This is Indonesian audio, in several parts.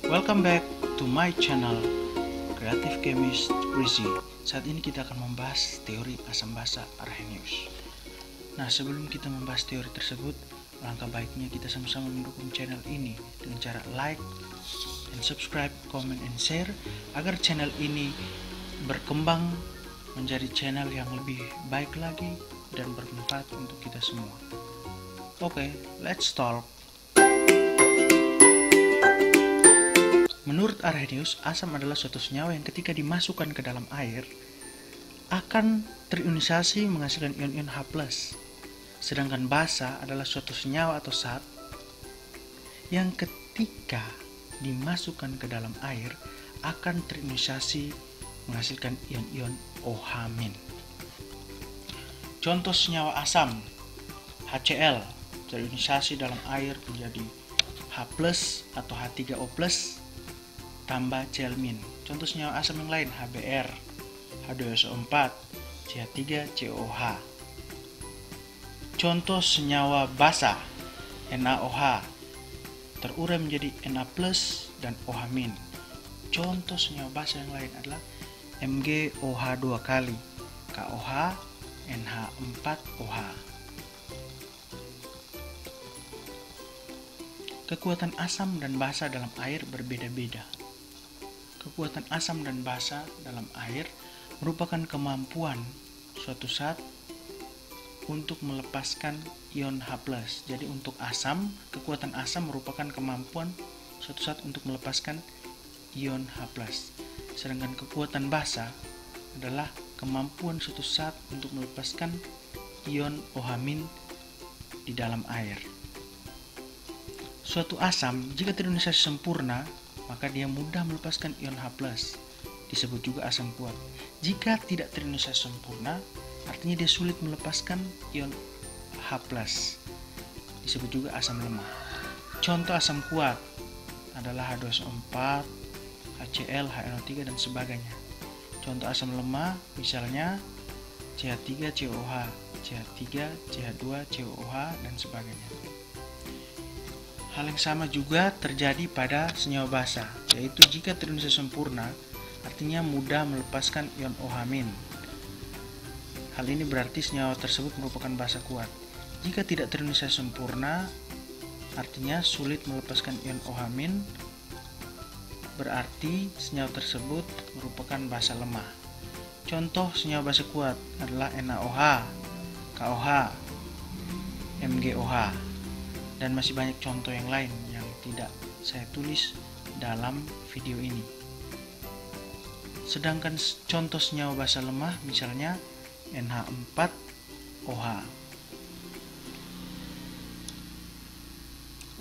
Welcome back to my channel Creative Chemist Rizzy. Saat ini kita akan membahas teori asam basa Arrhenius. Nah, sebelum kita membahas teori tersebut, langkah baiknya kita sama-sama mendukung channel ini dengan cara like dan subscribe, comment, and share agar channel ini berkembang menjadi channel yang lebih baik lagi dan bermanfaat untuk kita semua. Oke, let's talk. Menurut Arrhenius, asam adalah suatu senyawa yang ketika dimasukkan ke dalam air akan terionisasi menghasilkan ion-ion H+. Sedangkan basa adalah suatu senyawa atau zat yang ketika dimasukkan ke dalam air akan terionisasi menghasilkan ion-ion OH-. Contoh senyawa asam HCl terionisasi dalam air menjadi H+ atau H3O+ tambah Cl-. Contoh senyawa asam yang lain HBr, H2SO4, CH3COOH. Contoh senyawa basa NaOH terurai menjadi Na+ dan OH-. Contoh senyawa basa yang lain adalah MgOH 2 kali, KOH, NH4OH. Kekuatan asam dan basa dalam air berbeda-beda. Kekuatan asam dan basa dalam air merupakan kemampuan suatu zat untuk melepaskan ion H+. Jadi untuk asam, kekuatan asam merupakan kemampuan suatu zat untuk melepaskan ion H+. Sedangkan kekuatan basa adalah kemampuan suatu zat untuk melepaskan ion OH- di dalam air. Suatu asam jika terionisasi sempurna, maka dia mudah melepaskan ion H+, disebut juga asam kuat. Jika tidak terionisasi sempurna, artinya dia sulit melepaskan ion H+, disebut juga asam lemah. Contoh asam kuat adalah H2SO4, HCl, HNO3, dan sebagainya. Contoh asam lemah misalnya CH3COOH, CH3, CH2, COOH, dan sebagainya. Hal yang sama juga terjadi pada senyawa basa, yaitu jika terionisasi sempurna, artinya mudah melepaskan ion OH-. Hal ini berarti senyawa tersebut merupakan basa kuat. Jika tidak terionisasi sempurna, artinya sulit melepaskan ion OH-, berarti senyawa tersebut merupakan basa lemah. Contoh senyawa basa kuat adalah NaOH, KOH, MgOH, dan masih banyak contoh yang lain yang tidak saya tulis dalam video ini. Sedangkan contoh senyawa basa lemah misalnya NH4OH.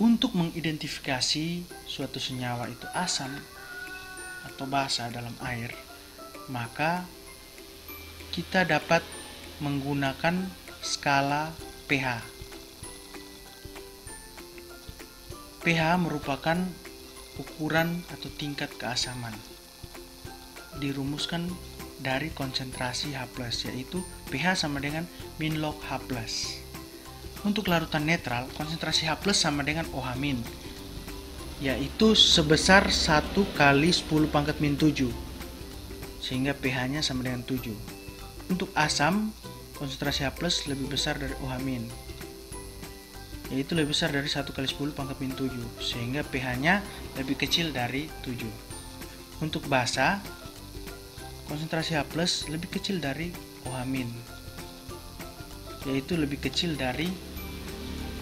Untuk mengidentifikasi suatu senyawa itu asam atau basa dalam air, maka kita dapat menggunakan skala pH. pH merupakan ukuran atau tingkat keasaman. Dirumuskan dari konsentrasi H+, yaitu pH sama dengan min log H+. Untuk larutan netral, konsentrasi H+ sama dengan OH-, yaitu sebesar 1 kali 10⁻⁷, sehingga pH-nya sama dengan 7. Untuk asam, konsentrasi H+ lebih besar dari OH-, yaitu lebih besar dari 1 kali 10⁻⁷, sehingga pH-nya lebih kecil dari 7. Untuk basa, konsentrasi H+ lebih kecil dari OH-, yaitu lebih kecil dari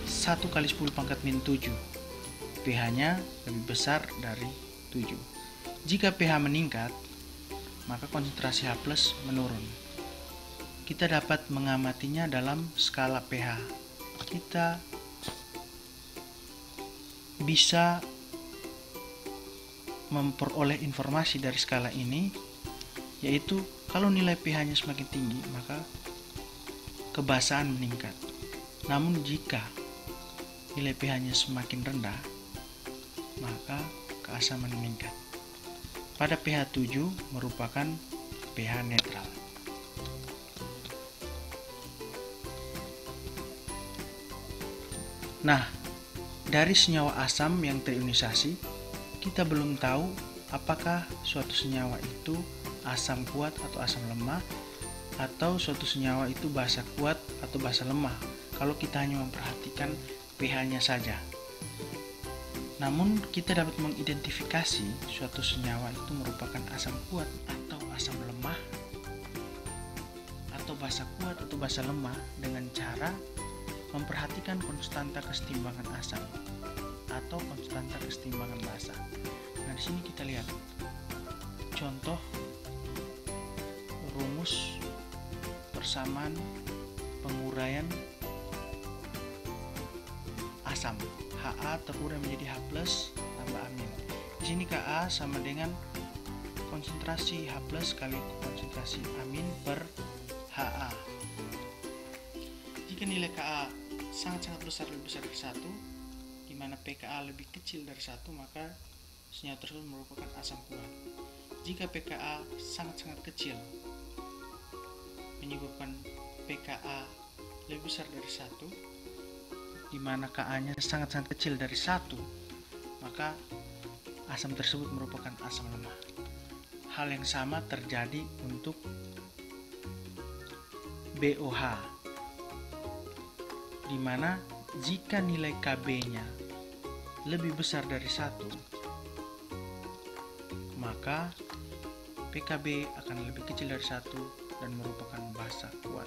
1 kali 10⁻⁷, pH-nya lebih besar dari 7. Jika pH meningkat, maka konsentrasi H+ menurun. Kita dapat mengamatinya dalam skala pH. Kita bisa memperoleh informasi dari skala ini, yaitu kalau nilai pH-nya semakin tinggi, maka kebasaan meningkat. Namun jika nilai pH-nya semakin rendah, maka keasaman meningkat. Pada pH 7 merupakan pH netral. Nah, dari senyawa asam yang terionisasi, kita belum tahu apakah suatu senyawa itu asam kuat atau asam lemah, atau suatu senyawa itu basa kuat atau basa lemah kalau kita hanya memperhatikan pH-nya saja. Namun kita dapat mengidentifikasi suatu senyawa itu merupakan asam kuat atau asam lemah, atau basa kuat atau basa lemah dengan cara memperhatikan konstanta kesetimbangan asam atau konstanta kesetimbangan basa. Nah, di sini kita lihat contoh rumus persamaan penguraian asam. Ha terurai menjadi H+ tambah amin. Di sini Ka sama dengan konsentrasi H+ kali konsentrasi amin per Ha. Jika nilai Ka sangat-sangat besar, lebih besar dari 1, di mana pKa lebih kecil dari 1, maka senyawa tersebut merupakan asam kuat. Jika pKa sangat-sangat kecil menyebabkan pKa lebih besar dari 1, di mana Ka-nya sangat-sangat kecil dari 1, maka asam tersebut merupakan asam lemah. Hal yang sama terjadi untuk BOH, di mana jika nilai Kb-nya lebih besar dari 1, maka PKB akan lebih kecil dari 1 dan merupakan basa kuat.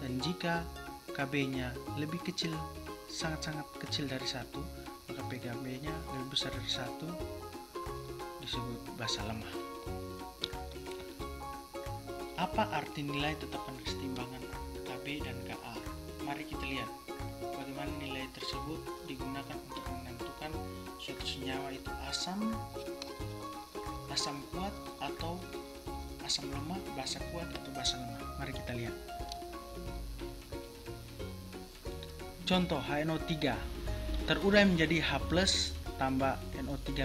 Dan jika Kb-nya lebih kecil, sangat-sangat kecil dari 1, maka PKB-nya lebih besar dari 1, disebut basa lemah. Apa arti nilai tetapan kesetimbangan Kb dan Ka? Mari kita lihat bagaimana nilai tersebut digunakan untuk menentukan suatu senyawa itu asam kuat atau asam lemah, basa kuat atau basa lemah. Mari kita lihat. Contoh HNO3 terurai menjadi H+ tambah NO3-.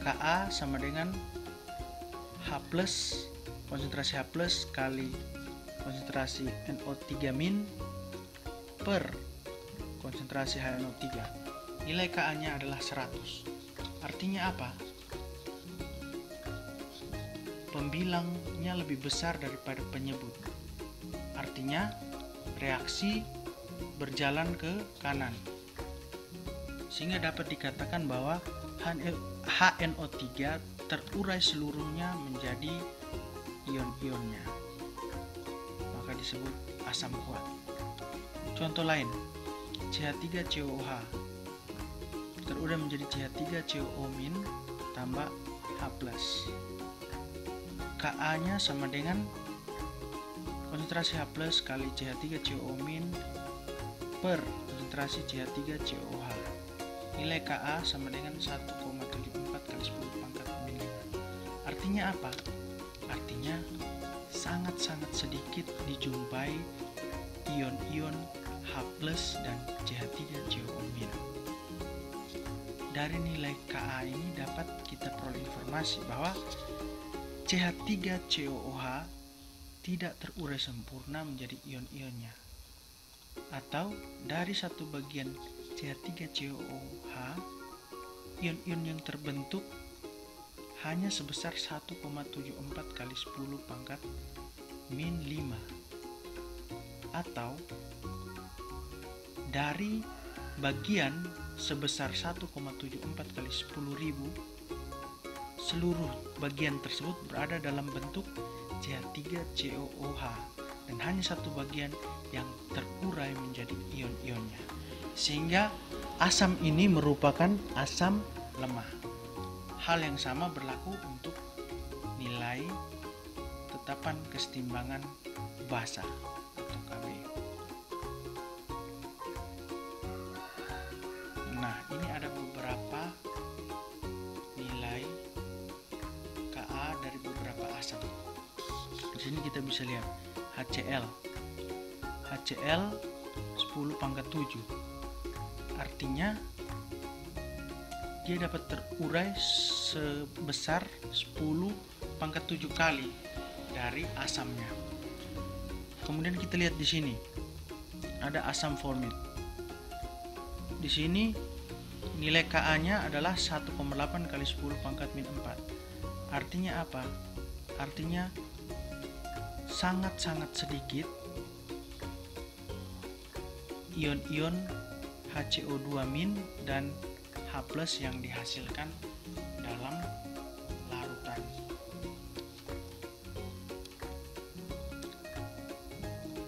Ka sama dengan H+, konsentrasi H+ kali konsentrasi NO3- per konsentrasi HNO3. Nilai Ka-nya adalah 100. Artinya apa? Pembilangnya lebih besar daripada penyebut. Artinya reaksi berjalan ke kanan, sehingga dapat dikatakan bahwa HNO3 terurai seluruhnya menjadi ion-ionnya, maka disebut asam kuat. Contoh lain, CH3COOH terurai menjadi CH3COO- tambah H+. Ka-nya sama dengan konsentrasi H+ kali CH3COO- per konsentrasi CH3COOH. Nilai Ka sama dengan 1,74 kali 10 pangkat min 5. Artinya apa? Artinya sangat-sangat sedikit dijumpai ion-ion H+ dan CH3COO-. Dari nilai Ka ini dapat kita peroleh informasi bahwa CH3COOH tidak terurai sempurna menjadi ion-ionnya, atau dari satu bagian CH3COOH, ion-ion yang terbentuk hanya sebesar 1,74 kali 10 pangkat min 5, atau dari bagian sebesar 1,74 kali 10.000, seluruh bagian tersebut berada dalam bentuk CH3COOH dan hanya satu bagian yang terurai menjadi ion-ionnya, sehingga asam ini merupakan asam lemah. Hal yang sama berlaku untuk nilai tetapan kesetimbangan basa atau Kb. Nah, ini ada beberapa nilai Ka dari beberapa asam. Di sini kita bisa lihat HCl 10⁻⁷, artinya dia dapat terurai sebesar 10⁻⁷ kali dari asamnya. Kemudian kita lihat di sini ada asam formit. Di sini Nilai Ka-nya adalah 1,8 kali 10 pangkat min 4. Artinya apa? Artinya sangat-sangat sedikit ion-ion HCO2- dan H+ yang dihasilkan dalam larutan.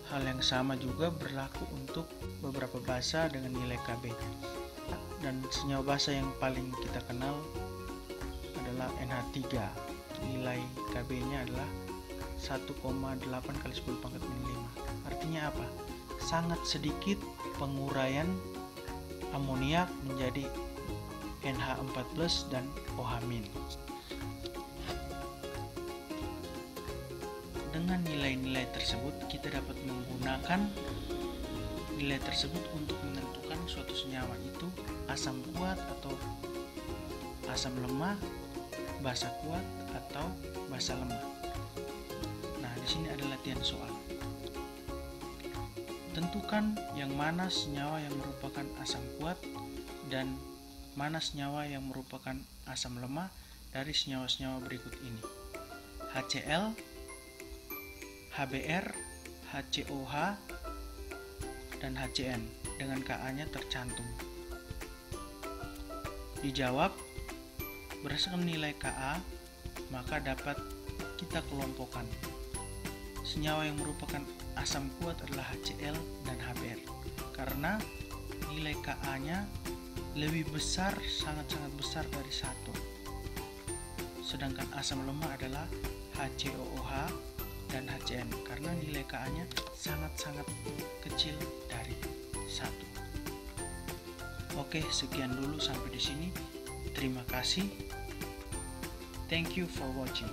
Hal yang sama juga berlaku untuk beberapa basa dengan nilai Kb. Dan senyawa basa yang paling kita kenal adalah NH3. Nilai Kb-nya adalah 1,8 kali 10 pangkat min 5. Artinya apa? Sangat sedikit penguraian amoniak menjadi NH4+ dan OH-. Dengan nilai-nilai tersebut, kita dapat menggunakan nilai tersebut untuk menentukan suatu senyawa itu asam kuat atau asam lemah, basa kuat atau basa lemah. Nah, di sini ada latihan soal. Tentukan yang mana senyawa yang merupakan asam kuat dan mana senyawa yang merupakan asam lemah dari senyawa-senyawa berikut ini: HCl, HBr, HCOH, dan HCN dengan Ka-nya tercantum. Dijawab, berdasarkan nilai Ka, maka dapat kita kelompokkan. Senyawa yang merupakan asam kuat adalah HCl dan HBr, karena nilai Ka-nya lebih besar, sangat-sangat besar dari 1. Sedangkan asam lemah adalah HCOOH dan HCN, karena nilai Ka-nya sangat-sangat kecil dari 1. Oke, sekian dulu sampai di sini. Terima kasih. Thank you for watching.